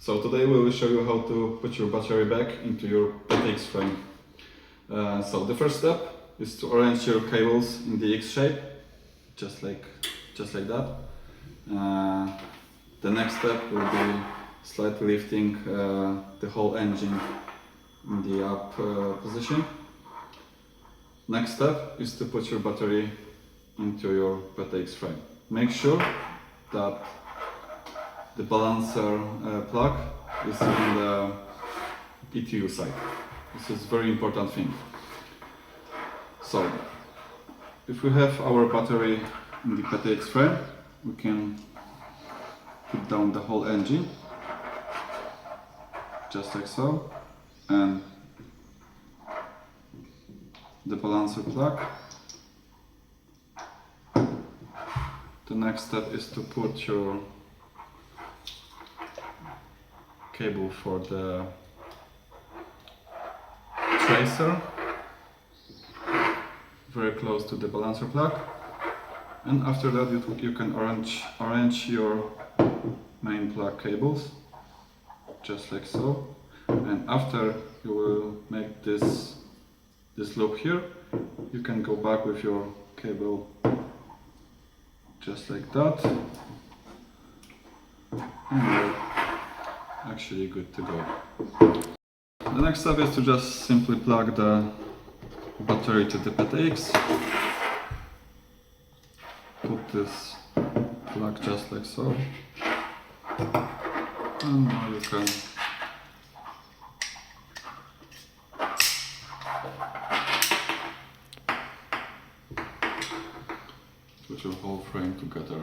So today we will show you how to put your battery back into your PTX frame. So the first step is to arrange your cables in the X shape, just like that. The next step will be slightly lifting the whole engine in the up position. Next step is to put your battery into your PTX frame. Make sure that the balancer plug is on the ETU side. This is a very important thing. So, if we have our battery in the PTX frame, we can put down the whole engine, just like so, and the balancer plug. The next step is to put your cable for the tracer very close to the balancer plug, and after that you can arrange your main plug cables just like so, and after you will make this loop here, you can go back with your cable just like that, and you're actually good to go. The next step is to just simply plug the battery to the PTX. Put this plug just like so, and now you can put your whole frame together.